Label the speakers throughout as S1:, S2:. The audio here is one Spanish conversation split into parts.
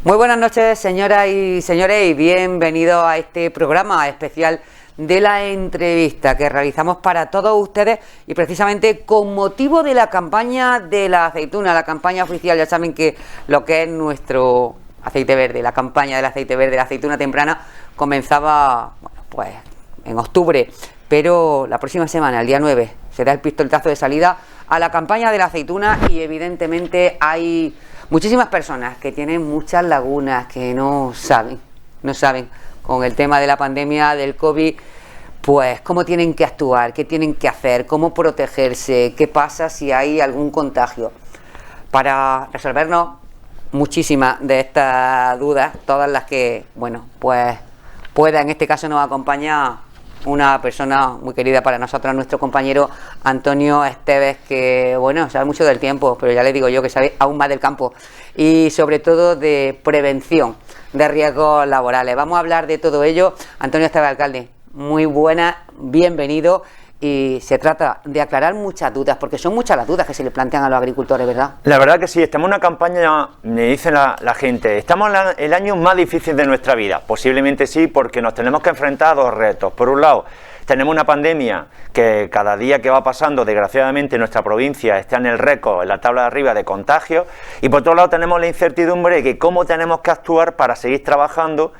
S1: Muy buenas noches, señoras y señores, y bienvenidos a este programa especial de la entrevista que realizamos para todos ustedes y precisamente con motivo de la campaña de la aceituna, la campaña oficial. Ya saben que lo que es nuestro aceite verde, la campaña del aceite verde, la aceituna temprana, comenzaba, bueno, pues en octubre, pero la próxima semana, el día 9, será el pistoletazo de salida a la campaña de la aceituna y evidentemente hay muchísimas personas que tienen muchas lagunas, que no saben con el tema de la pandemia del COVID, pues cómo tienen que actuar, qué tienen que hacer, cómo protegerse, qué pasa si hay algún contagio. Para resolvernos muchísimas de estas dudas, todas las que, bueno, pues pueda, en este caso nos acompaña una persona muy querida para nosotros, nuestro compañero Antonio Esteves, que bueno, sabe mucho del tiempo, pero ya le digo yo que sabe aún más del campo y sobre todo de prevención de riesgos laborales. Vamos a hablar de todo ello. Antonio Esteves, alcalde, muy buena, bienvenido. Y se trata de aclarar muchas dudas, porque son muchas las dudas que se le plantean a los agricultores, ¿verdad?
S2: La verdad que sí, estamos en una campaña, me dice la gente, estamos en el año más difícil de nuestra vida. Posiblemente sí, porque nos tenemos que enfrentar a dos retos. Por un lado, tenemos una pandemia que cada día que va pasando, desgraciadamente, nuestra provincia está en el récord, en la tabla de arriba de contagios. Y por otro lado, tenemos la incertidumbre de que cómo tenemos que actuar para seguir trabajando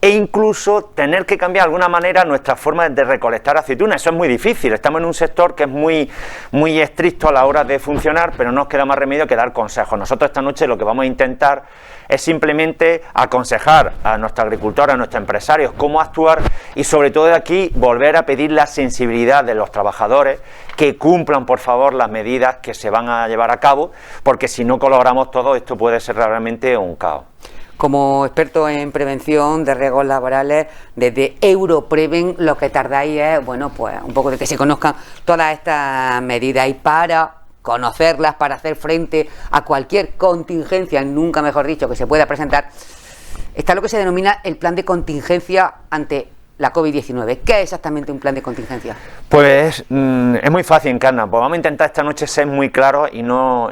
S2: e incluso tener que cambiar de alguna manera nuestra forma de recolectar aceituna. Eso es muy difícil, estamos en un sector que es muy estricto a la hora de funcionar, pero no nos queda más remedio que dar consejos. Nosotros esta noche lo que vamos a intentar es simplemente aconsejar a nuestros agricultores, a nuestros empresarios cómo actuar y sobre todo de aquí volver a pedir la sensibilidad de los trabajadores, que cumplan por favor las medidas que se van a llevar a cabo, porque si no colaboramos todos esto puede ser realmente un caos.
S1: Como experto en prevención de riesgos laborales, desde Europreven lo que tardáis es, bueno, pues un poco de que se conozcan todas estas medidas y para conocerlas, para hacer frente a cualquier contingencia, nunca mejor dicho, que se pueda presentar, está lo que se denomina el plan de contingencia ante la COVID-19. ¿Qué es exactamente un plan de contingencia? Pues
S2: es muy fácil, Encarna. Pues vamos a intentar esta noche ser muy claros y no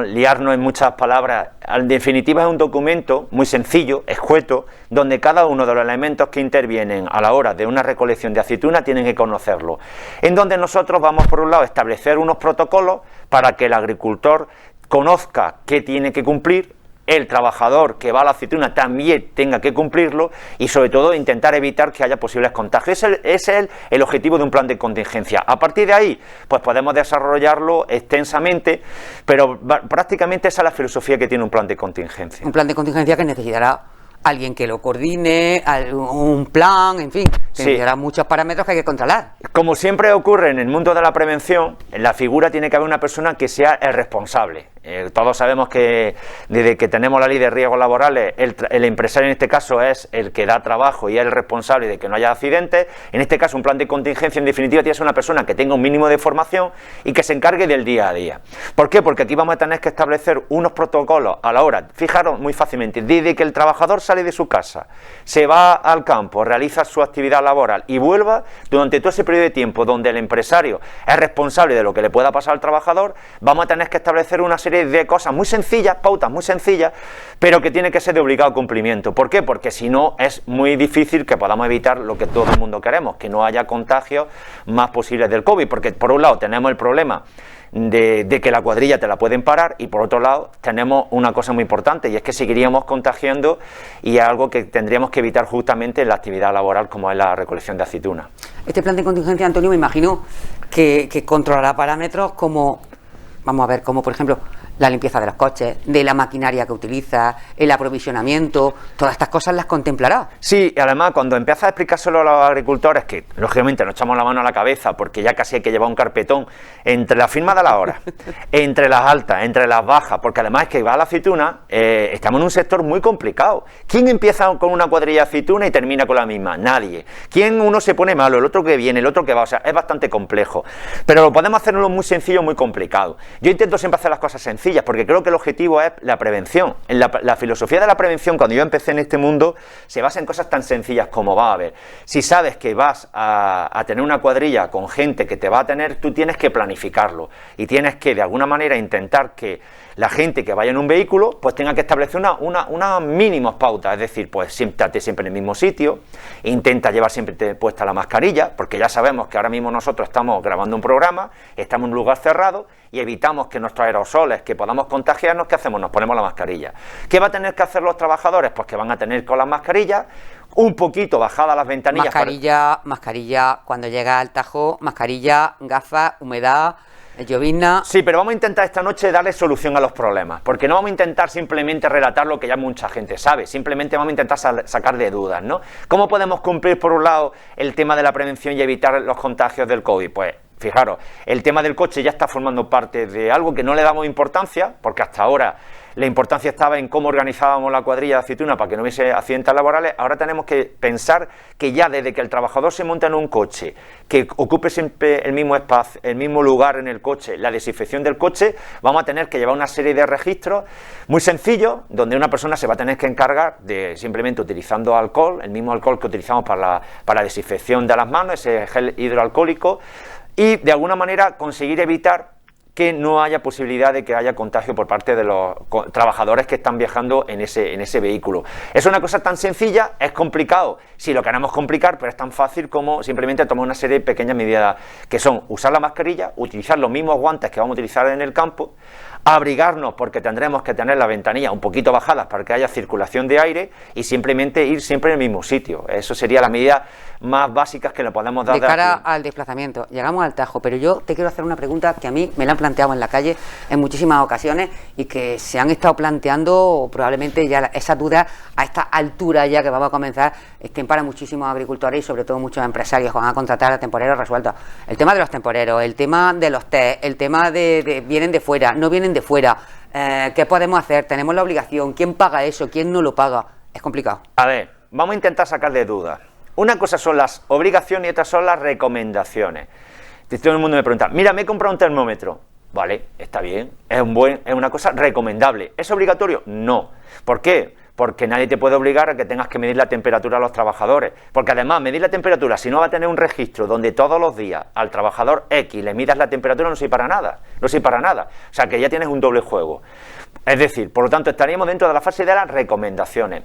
S2: liarnos en muchas palabras. En definitiva es un documento muy sencillo, escueto, donde cada uno de los elementos que intervienen a la hora de una recolección de aceituna tienen que conocerlo. En donde nosotros vamos, por un lado, a establecer unos protocolos para que el agricultor conozca qué tiene que cumplir, el trabajador que va a la aceituna también tenga que cumplirlo y sobre todo intentar evitar que haya posibles contagios. Ese es el objetivo de un plan de contingencia. A partir de ahí, pues podemos desarrollarlo extensamente, pero prácticamente esa es la filosofía que tiene un plan de contingencia.
S1: Un plan de contingencia que necesitará alguien que lo coordine, un plan, en fin, que necesitará muchos parámetros que hay que controlar.
S2: Como siempre ocurre en el mundo de la prevención, en la figura tiene que haber una persona que sea el responsable. Todos sabemos que desde que tenemos la ley de riesgos laborales, el empresario en este caso es el que da trabajo y es el responsable de que no haya accidentes. En este caso un plan de contingencia en definitiva tiene que ser una persona que tenga un mínimo de formación y que se encargue del día a día. ¿Por qué? Porque aquí vamos a tener que establecer unos protocolos a la hora, fijaros muy fácilmente, desde que el trabajador sale de su casa, se va al campo, realiza su actividad laboral y vuelva, durante todo ese periodo de tiempo donde el empresario es responsable de lo que le pueda pasar al trabajador, vamos a tener que establecer una serie de cosas muy sencillas, pautas muy sencillas, pero que tiene que ser de obligado cumplimiento. ¿Por qué? Porque si no es muy difícil que podamos evitar lo que todo el mundo queremos, que no haya contagios más posibles del COVID, porque por un lado tenemos el problema de que la cuadrilla te la pueden parar y por otro lado tenemos una cosa muy importante y es que seguiríamos contagiando y es algo que tendríamos que evitar justamente en la actividad laboral como es la recolección de aceituna.
S1: Este plan de contingencia, Antonio, me imagino que controlará parámetros como, vamos a ver, como por ejemplo la limpieza de los coches, de la maquinaria que utiliza, el aprovisionamiento, todas estas cosas las contemplará.
S2: Sí, y además cuando empiezas a explicárselo a los agricultores, que lógicamente nos echamos la mano a la cabeza porque ya casi hay que llevar un carpetón entre la firma de la hora, entre las altas, entre las bajas, porque además es que va a la aceituna, estamos en un sector muy complicado. ¿Quién empieza con una cuadrilla de aceituna y termina con la misma? Nadie. ¿Quién uno se pone malo, el otro que viene, el otro que va? O sea, es bastante complejo, pero lo podemos hacerlo muy sencillo, muy complicado. Yo intento siempre hacer las cosas sencillas, sencillas, porque creo que el objetivo es la prevención. En la filosofía de la prevención, cuando yo empecé en este mundo, se basa en cosas tan sencillas como va a haber. Si sabes que vas a tener una cuadrilla con gente que te va a tener, tú tienes que planificarlo y tienes que, de alguna manera, intentar que la gente que vaya en un vehículo, pues tenga que establecer unas mínimas pautas, es decir, pues siéntate siempre en el mismo sitio, intenta llevar siempre puesta la mascarilla, porque ya sabemos que ahora mismo nosotros estamos grabando un programa, estamos en un lugar cerrado y evitamos que nuestros aerosoles, que podamos contagiarnos, ¿qué hacemos? Nos ponemos la mascarilla. ¿Qué va a tener que hacer los trabajadores? Pues que van a tener con las mascarillas un poquito bajadas las ventanillas.
S1: Mascarilla, cuando llega al Tajo, mascarilla, gafas, humedad, llovizna.
S2: Sí, pero vamos a intentar esta noche darle solución a los problemas, porque no vamos a intentar simplemente relatar lo que ya mucha gente sabe, simplemente vamos a intentar sacar de dudas, ¿no? ¿Cómo podemos cumplir, por un lado, el tema de la prevención y evitar los contagios del COVID? Pues, fijaros, el tema del coche ya está formando parte de algo que no le damos importancia, porque hasta ahora la importancia estaba en cómo organizábamos la cuadrilla de aceituna para que no hubiese accidentes laborales. Ahora tenemos que pensar que ya desde que el trabajador se monta en un coche, que ocupe siempre el mismo espacio, el mismo lugar en el coche, la desinfección del coche, vamos a tener que llevar una serie de registros muy sencillos, donde una persona se va a tener que encargar de simplemente utilizando alcohol, el mismo alcohol que utilizamos para la desinfección de las manos, ese gel hidroalcohólico, y de alguna manera conseguir evitar que no haya posibilidad de que haya contagio por parte de los trabajadores que están viajando en ese vehículo. Es una cosa tan sencilla, es complicado si lo queremos complicar, pero es tan fácil como simplemente tomar una serie de pequeñas medidas, que son usar la mascarilla, utilizar los mismos guantes que vamos a utilizar en el campo, abrigarnos porque tendremos que tener las ventanillas un poquito bajadas para que haya circulación de aire y simplemente ir siempre en el mismo sitio. Eso sería la medida más básicas que le podemos dar.
S1: De cara al desplazamiento, llegamos al Tajo, pero yo te quiero hacer una pregunta que a mí me la han planteado en la calle en muchísimas ocasiones y que se han estado planteando probablemente ya esas dudas a esta altura ya que vamos a comenzar estén para muchísimos agricultores y sobre todo muchos empresarios que van a contratar a temporeros resueltos. El tema de los temporeros, el tema de los test, el tema de vienen de fuera, no vienen de fuera, ¿qué podemos hacer? ¿Tenemos la obligación? ¿Quién paga eso? ¿Quién no lo paga? Es complicado.
S2: A ver, vamos a intentar sacar de dudas. Una cosa son las obligaciones y otra son las recomendaciones. Todo el mundo me pregunta, mira, me he comprado un termómetro. Vale, está bien, es una cosa recomendable. ¿Es obligatorio? No. ¿Por qué? Porque nadie te puede obligar a que tengas que medir la temperatura a los trabajadores. Porque además, medir la temperatura, si no va a tener un registro donde todos los días al trabajador X le midas la temperatura, no sirve para nada. No sirve para nada. O sea, que ya tienes un doble juego. Es decir, por lo tanto, estaríamos dentro de la fase de las recomendaciones.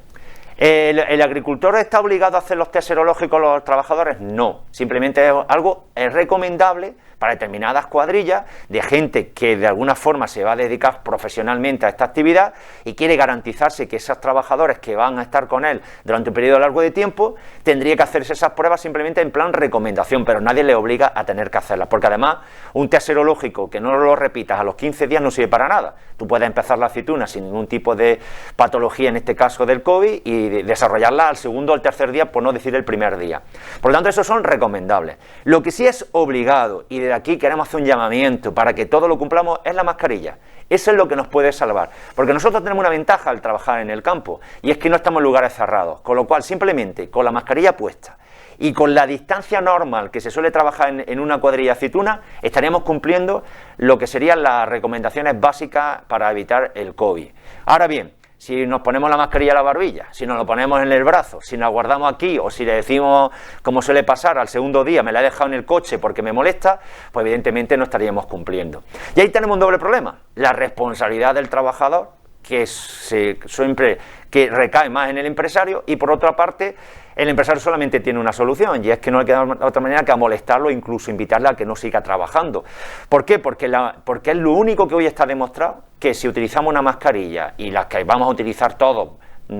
S2: ¿El agricultor está obligado a hacer los test serológicos a los trabajadores? No, simplemente es algo recomendable para determinadas cuadrillas de gente que de alguna forma se va a dedicar profesionalmente a esta actividad y quiere garantizarse que esos trabajadores que van a estar con él durante un periodo largo de tiempo tendría que hacerse esas pruebas simplemente en plan recomendación, pero nadie le obliga a tener que hacerlas, porque además un test serológico que no lo repitas a los 15 días no sirve para nada. Tú puedes empezar la aceituna sin ningún tipo de patología, en este caso del COVID, y desarrollarla al segundo o al tercer día, por no decir el primer día. Por lo tanto, esos son recomendables. Lo que sí es obligado, y de aquí queremos hacer un llamamiento para que todo lo cumplamos, es la mascarilla. Eso es lo que nos puede salvar, porque nosotros tenemos una ventaja al trabajar en el campo, y es que no estamos en lugares cerrados, con lo cual simplemente con la mascarilla puesta y con la distancia normal que se suele trabajar en una cuadrilla de aceituna, estaríamos cumpliendo lo que serían las recomendaciones básicas para evitar el COVID. Ahora bien, si nos ponemos la mascarilla a la barbilla, si nos lo ponemos en el brazo, si nos guardamos aquí o si le decimos, como suele pasar, al segundo día me la he dejado en el coche porque me molesta, pues evidentemente no estaríamos cumpliendo. Y ahí tenemos un doble problema, la responsabilidad del trabajador, que siempre que recae más en el empresario, y por otra parte el empresario solamente tiene una solución, y es que no le queda otra manera que a molestarlo e incluso invitarle a que no siga trabajando. ¿Por qué? Porque es lo único que hoy está demostrado, que si utilizamos una mascarilla, y las que vamos a utilizar todos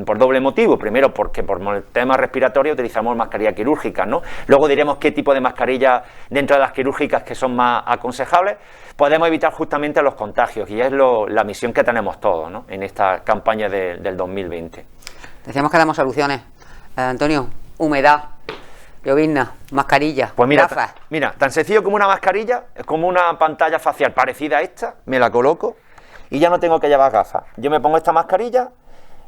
S2: por doble motivo, primero porque por el tema respiratorio utilizamos mascarilla quirúrgica, ¿no? Luego diremos qué tipo de mascarilla dentro de las quirúrgicas que son más aconsejables, podemos evitar justamente los contagios, y es la misión que tenemos todos, ¿no?, en esta campaña del 2020.
S1: Decíamos que damos soluciones. Antonio, humedad, llovizna, mascarilla,
S2: pues mira,
S1: gafas.
S2: Mira, tan sencillo como una mascarilla, es como una pantalla facial parecida a esta, me la coloco y ya no tengo que llevar gafas. Yo me pongo esta mascarilla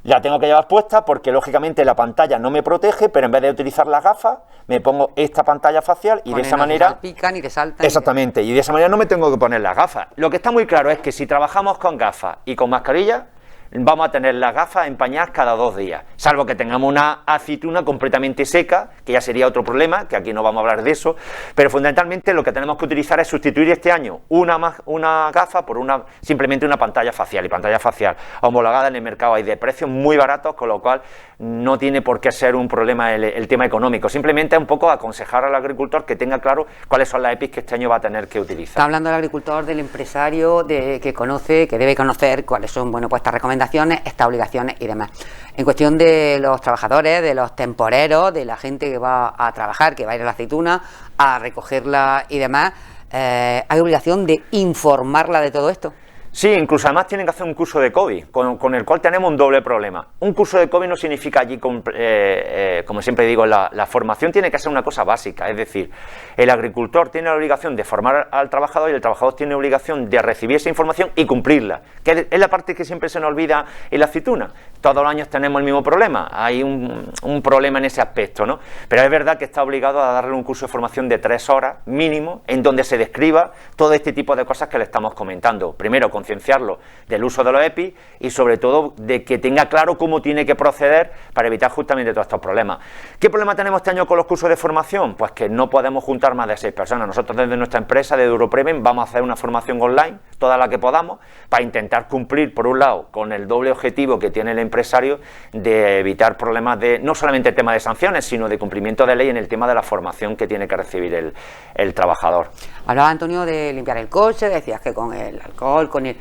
S2: La tengo que llevar puesta porque lógicamente la pantalla no me protege, pero en vez de utilizar las gafas, me pongo esta pantalla facial y de esa manera...
S1: pican y te saltan.
S2: Exactamente, y de esa manera no me tengo que poner las gafas. Lo que está muy claro es que si trabajamos con gafas y con mascarilla, vamos a tener las gafas empañadas cada 2 días, salvo que tengamos una aceituna completamente seca, que ya sería otro problema, que aquí no vamos a hablar de eso, pero fundamentalmente lo que tenemos que utilizar es sustituir este año una gafa por simplemente una pantalla facial, y pantalla facial homologada en el mercado hay de precios muy baratos, con lo cual no tiene por qué ser un problema el tema económico, simplemente un poco aconsejar al agricultor que tenga claro cuáles son las EPIs que este año va a tener que utilizar.
S1: Está hablando el agricultor, del empresario, que conoce, que debe conocer cuáles son, bueno, pues estas recomendaciones, estas obligaciones y demás. En cuestión de los trabajadores, de los temporeros, de la gente que va a trabajar, que va a ir a la aceituna, a recogerla y demás, ¿hay obligación de informarla de todo esto?
S2: Sí, incluso además tienen que hacer un curso de COVID, con el cual tenemos un doble problema. Un curso de COVID no significa allí, como siempre digo, la formación tiene que ser una cosa básica, es decir, el agricultor tiene la obligación de formar al trabajador y el trabajador tiene la obligación de recibir esa información y cumplirla, que es la parte que siempre se nos olvida en la aceituna. Todos los años tenemos el mismo problema, hay un problema en ese aspecto, ¿no? Pero es verdad que está obligado a darle un curso de formación de 3 horas mínimo, en donde se describa todo este tipo de cosas que le estamos comentando. Primero, concienciarlo del uso de los EPI y sobre todo de que tenga claro cómo tiene que proceder para evitar justamente todos estos problemas. ¿Qué problema tenemos este año con los cursos de formación? Pues que no podemos juntar más de 6 personas. Nosotros desde nuestra empresa, de Europremen, vamos a hacer una formación online, toda la que podamos, para intentar cumplir, por un lado, con el doble objetivo que tiene el empresario de evitar problemas de, no solamente el tema de sanciones, sino de cumplimiento de ley en el tema de la formación que tiene que recibir el trabajador.
S1: Hablaba, Antonio, de limpiar el coche, decías que con el alcohol, con el...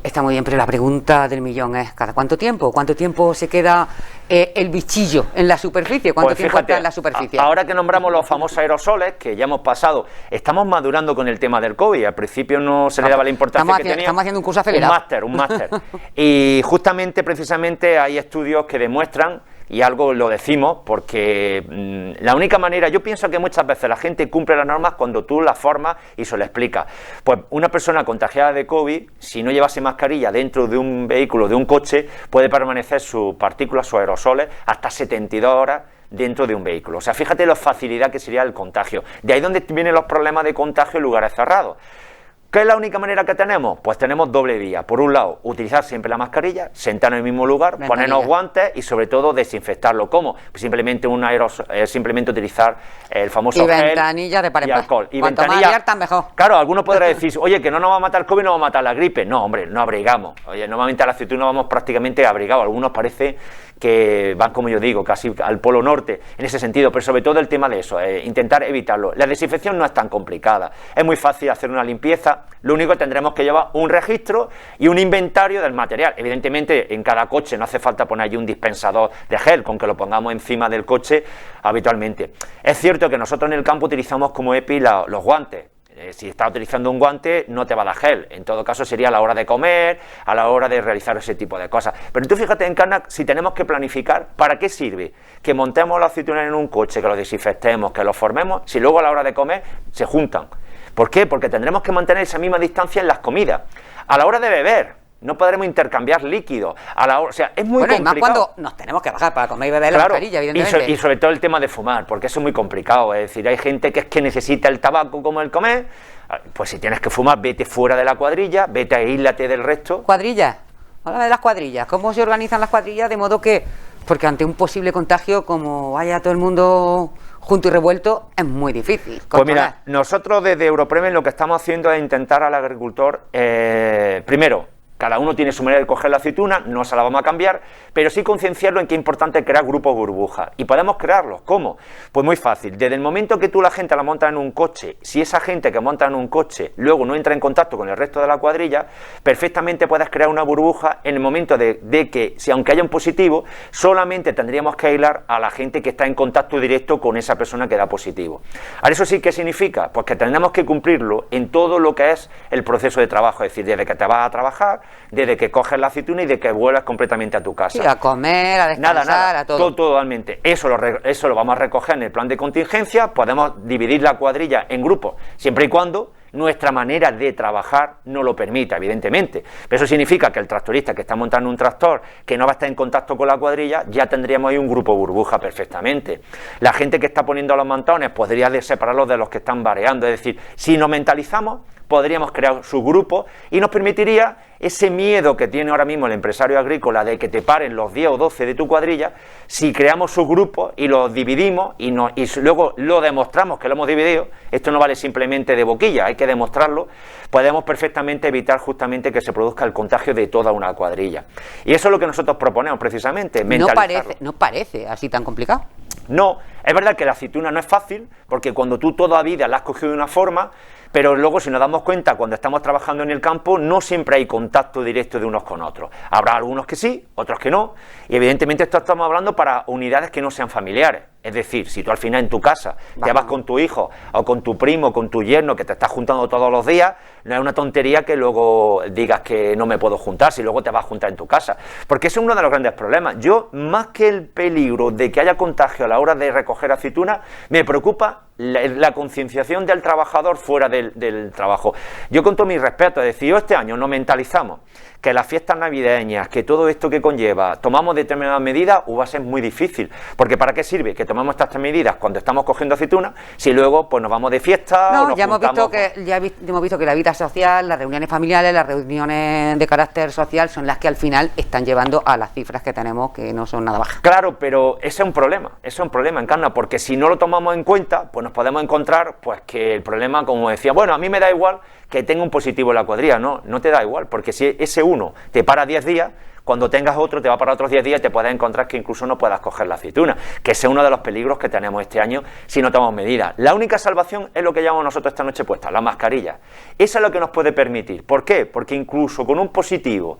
S1: Está muy bien, pero la pregunta del millón es, ¿cada cuánto tiempo? ¿Cuánto tiempo se queda el bichillo en la superficie? ¿Cuánto tiempo está en la superficie?
S2: Ahora que nombramos los famosos aerosoles, que ya hemos pasado, estamos madurando con el tema del COVID. Al principio no se le daba la importancia que tenía.
S1: Estamos haciendo un curso acelerado.
S2: Un máster. Y justamente, precisamente, hay estudios que demuestran, y algo lo decimos, porque la única manera, yo pienso que muchas veces la gente cumple las normas cuando tú las formas y se lo explicas. Pues una persona contagiada de COVID, si no llevase mascarilla dentro de un vehículo, de un coche, puede permanecer sus partículas, sus aerosoles, hasta 72 horas dentro de un vehículo. O sea, fíjate la facilidad que sería el contagio. De ahí donde vienen los problemas de contagio en lugares cerrados. ¿Qué es la única manera que tenemos? Pues tenemos doble vía. Por un lado, utilizar siempre la mascarilla, sentarnos en el mismo lugar, ponernos guantes y sobre todo desinfectarlo. ¿Cómo? Pues simplemente simplemente utilizar el famoso gel
S1: ventanilla de par en par.
S2: Y alcohol. Y
S1: cuanto
S2: ventanilla,
S1: más abierta, mejor.
S2: Claro, alguno podrá decir, oye, que no nos va a matar el COVID, no va a matar la gripe. No, hombre, no abrigamos. Oye, normalmente a la aceituna vamos prácticamente abrigados. Algunos parece que van, como yo digo, casi al polo norte en ese sentido, pero sobre todo el tema de eso, intentar evitarlo. La desinfección no es tan complicada, es muy fácil hacer una limpieza, lo único que tendremos que llevar un registro y un inventario del material. Evidentemente en cada coche no hace falta poner allí un dispensador de gel, con que lo pongamos encima del coche habitualmente. Es cierto que nosotros en el campo utilizamos como EPI los guantes. Si estás utilizando un guante, no te va a dar gel. En todo caso, sería a la hora de comer, a la hora de realizar ese tipo de cosas. Pero tú fíjate, Encarna, si tenemos que planificar, ¿para qué sirve? Que montemos los aceitunas en un coche, que los desinfectemos, que los formemos, si luego a la hora de comer se juntan. ¿Por qué? Porque tendremos que mantener esa misma distancia en las comidas. A la hora de beber, no podremos intercambiar líquidos. O sea, es muy complicado.
S1: Y más cuando nos tenemos que bajar para comer y beber la mascarilla, evidentemente.
S2: Y sobre todo el tema de fumar, porque eso es muy complicado. Es decir, hay gente que es que necesita el tabaco como el comer. Pues si tienes que fumar, vete fuera de la cuadrilla, vete a aíslate del resto.
S1: ¿Cuadrillas? Háblame de las cuadrillas. ¿Cómo se organizan las cuadrillas de modo que, porque ante un posible contagio, como vaya todo el mundo junto y revuelto, es muy difícil controlar?
S2: Pues mira, nosotros desde Europremen lo que estamos haciendo es intentar al agricultor, primero, cada uno tiene su manera de coger la aceituna, no se la vamos a cambiar, pero sí concienciarlo en que es importante crear grupos burbujas. ¿Y podemos crearlos? ¿Cómo? Pues muy fácil. Desde el momento que tú la gente la montas en un coche, si esa gente que monta en un coche luego no entra en contacto con el resto de la cuadrilla, perfectamente puedes crear una burbuja en el momento de que, si aunque haya un positivo, solamente tendríamos que aislar a la gente que está en contacto directo con esa persona que da positivo. Ahora, ¿eso sí qué significa? Pues que tenemos que cumplirlo en todo lo que es el proceso de trabajo, es decir, desde que te vas a trabajar, desde que coges la aceituna y de que vuelvas completamente a tu casa.
S1: Sí, a comer, a descansar, a todo.
S2: Totalmente. Eso lo vamos a recoger en el plan de contingencia, podemos dividir la cuadrilla en grupos, siempre y cuando nuestra manera de trabajar no lo permite, evidentemente. Pero eso significa que el tractorista que está montando un tractor, que no va a estar en contacto con la cuadrilla, ya tendríamos ahí un grupo burbuja perfectamente. La gente que está poniendo los montones podría separarlos de los que están vareando, es decir, si nos mentalizamos, podríamos crear subgrupos y nos permitiría ese miedo que tiene ahora mismo el empresario agrícola de que te paren los 10 o 12 de tu cuadrilla. Si creamos subgrupos y los dividimos y luego lo demostramos que lo hemos dividido, esto no vale simplemente de boquilla, hay que demostrarlo, podemos perfectamente evitar justamente que se produzca el contagio de toda una cuadrilla. Y eso es lo que nosotros proponemos precisamente, mentalizarlo.
S1: No parece así tan complicado.
S2: No, es verdad que la aceituna no es fácil, porque cuando tú toda la vida la has cogido de una forma, pero luego si nos damos cuenta cuando estamos trabajando en el campo no siempre hay contacto directo de unos con otros. Habrá algunos que sí, otros que no, y evidentemente esto estamos hablando para unidades que no sean familiares. Es decir, si tú al final en tu casa te vas con tu hijo o con tu primo, con tu yerno, que te estás juntando todos los días, no es una tontería que luego digas que no me puedo juntar si luego te vas a juntar en tu casa, porque ese es uno de los grandes problemas. Yo, más que el peligro de que haya contagio a la hora de recoger aceitunas, me preocupa la concienciación del trabajador fuera del trabajo. Yo, con todo mi respeto, es decir, yo este año nos mentalizamos que las fiestas navideñas, que todo esto que conlleva, tomamos determinadas medidas, va a ser muy difícil, porque ¿para qué sirve que tomamos estas medidas cuando estamos cogiendo aceitunas si luego pues nos vamos de fiesta?
S1: No, ya hemos visto que la vida social, las reuniones familiares, las reuniones de carácter social son las que al final están llevando a las cifras que tenemos, que no son nada bajas.
S2: Claro, pero ese es un problema, Encarna, porque si no lo tomamos en cuenta, pues nos podemos encontrar pues que el problema, como decía, bueno, a mí me da igual que tenga un positivo en la cuadrilla. No te da igual, porque si ese uno te para 10 días, cuando tengas otro te va para otros 10 días y te puedes encontrar que incluso no puedas coger la aceituna, que ese es uno de los peligros que tenemos este año si no tomamos medidas. La única salvación es lo que llevamos nosotros esta noche puesta, la mascarilla. Esa es lo que nos puede permitir. ¿Por qué? Porque incluso con un positivo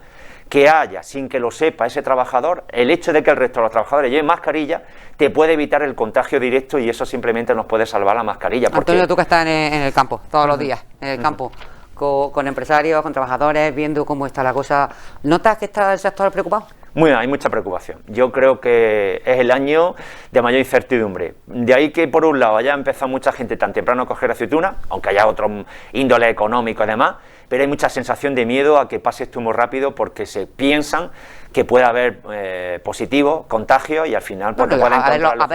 S2: que haya, sin que lo sepa ese trabajador, el hecho de que el resto de los trabajadores lleven mascarilla te puede evitar el contagio directo, y eso simplemente nos puede salvar la mascarilla.
S1: Antonio, tú que estás en el campo, todos los días, en el campo, con empresarios, con trabajadores, viendo cómo está la cosa, ¿notas que está el sector preocupado?
S2: Hay mucha preocupación. Yo creo que es el año de mayor incertidumbre. De ahí que, por un lado, haya empezado mucha gente tan temprano a coger aceituna, aunque haya otro índole económico y demás, pero hay mucha sensación de miedo a que pase esto muy rápido, porque se piensan que puede haber positivos, contagios, y al final pues,
S1: a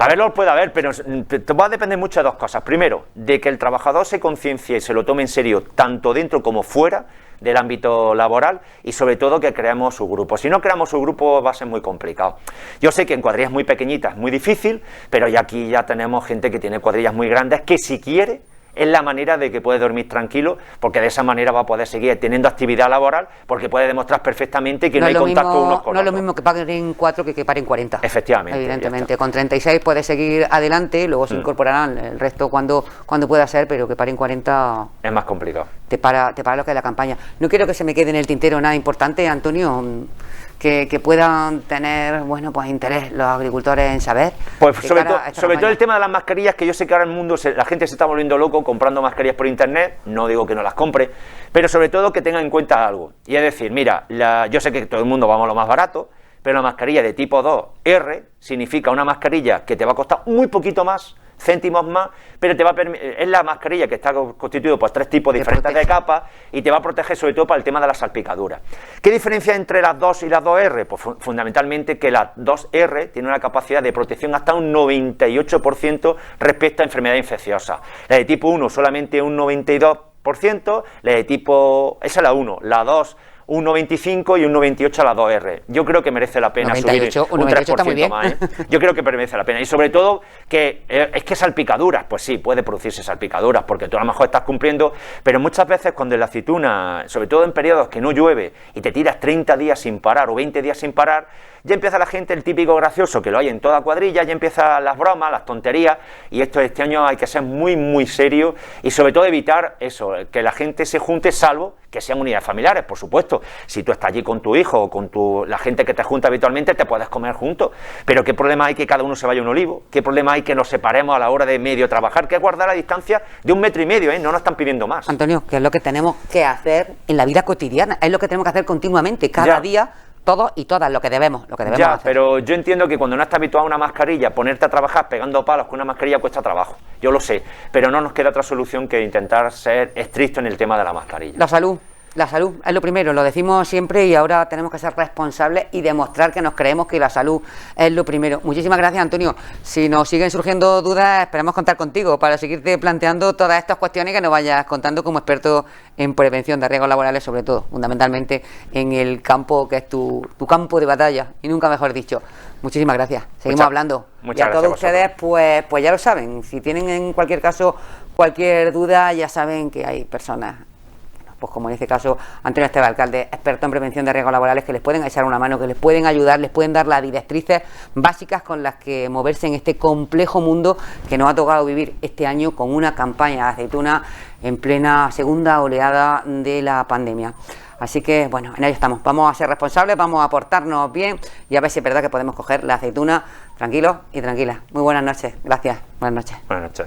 S1: verlos
S2: puede haber, pero te va a depender mucho de dos cosas. Primero, de que el trabajador se conciencie y se lo tome en serio, tanto dentro como fuera del ámbito laboral, y sobre todo que creemos su grupo. Si no creamos su grupo va a ser muy complicado. Yo sé que en cuadrillas muy pequeñitas es muy difícil, pero ya aquí ya tenemos gente que tiene cuadrillas muy grandes, que si quiere es la manera de que puede dormir tranquilo, porque de esa manera va a poder seguir teniendo actividad laboral, porque puede demostrar perfectamente que no hay contacto unos con otros.
S1: No es lo mismo que paren 4 que paren 40.
S2: Efectivamente.
S1: Evidentemente, con 36 puede seguir adelante, luego se incorporarán el resto cuando pueda ser, pero que paren 40...
S2: es más complicado.
S1: Te para lo que es la campaña. No quiero que se me quede en el tintero nada importante, Antonio, que puedan tener, pues interés los agricultores en saber.
S2: Pues sobre todo el tema de las mascarillas, que yo sé que ahora en el mundo la gente se está volviendo loco comprando mascarillas por internet. No digo que no las compre, pero sobre todo que tengan en cuenta algo. Y es decir, mira, yo sé que todo el mundo vamos a lo más barato, pero la mascarilla de tipo 2R significa una mascarilla que te va a costar muy poquito más, céntimos más, pero es la mascarilla que está constituida por 3 tipos diferentes de capas, y te va a proteger sobre todo para el tema de las salpicaduras. ¿Qué diferencia entre las 2 y las 2R? Pues fundamentalmente que la 2R tiene una capacidad de protección hasta un 98% respecto a enfermedades infecciosas. La de tipo 1 solamente un 92%, la de tipo... esa es la 1, la 2... un 95 y un 98 a la 2R. Yo creo que merece la pena
S1: 98,
S2: subir un 3% más, ¿eh? Yo creo que merece la pena. Y sobre todo, que es que salpicaduras, pues sí, puede producirse salpicaduras, porque tú a lo mejor estás cumpliendo, pero muchas veces cuando en la aceituna, sobre todo en periodos que no llueve, y te tiras 30 días sin parar o 20 días sin parar, ya empieza la gente, el típico gracioso que lo hay en toda cuadrilla, ya empiezan las bromas, las tonterías, y este año hay que ser muy, muy serio, y sobre todo evitar eso, que la gente se junte, salvo que sean unidades familiares, por supuesto. Si tú estás allí con tu hijo o con la gente que te junta habitualmente, te puedes comer juntos, pero ¿qué problema hay que cada uno se vaya a un olivo? ¿Qué problema hay que nos separemos a la hora de medio trabajar? Que es guardar la distancia de 1,5 metros, ¿eh? No nos están pidiendo más.
S1: Antonio, que es lo que tenemos que hacer en la vida cotidiana, es lo que tenemos que hacer continuamente, cada día todos y todas, lo que debemos
S2: Ya,
S1: hacer.
S2: pero yo entiendo que cuando no estás habituado a una mascarilla, ponerte a trabajar pegando palos con una mascarilla cuesta trabajo. Yo lo sé, pero no nos queda otra solución que intentar ser estricto en el tema de la mascarilla.
S1: La salud es lo primero, lo decimos siempre y ahora tenemos que ser responsables y demostrar que nos creemos que la salud es lo primero. Muchísimas gracias, Antonio. Si nos siguen surgiendo dudas, esperamos contar contigo para seguirte planteando todas estas cuestiones que nos vayas contando como experto en prevención de riesgos laborales, sobre todo, fundamentalmente en el campo que es tu campo de batalla, y nunca mejor dicho. Muchísimas gracias. Seguimos hablando.
S2: Muchas
S1: y a todos
S2: gracias a
S1: ustedes, pues ya lo saben. Si tienen en cualquier caso cualquier duda, ya saben que hay personas, pues como en este caso Antonio Esteve, alcalde, experto en prevención de riesgos laborales, que les pueden echar una mano, que les pueden ayudar, les pueden dar las directrices básicas con las que moverse en este complejo mundo que nos ha tocado vivir este año con una campaña de aceituna en plena segunda oleada de la pandemia. Así que, bueno, en ello estamos. Vamos a ser responsables, vamos a portarnos bien y a ver si es verdad que podemos coger la aceituna tranquilos y tranquilas. Muy buenas noches. Gracias. Buenas noches.
S2: Buenas noches.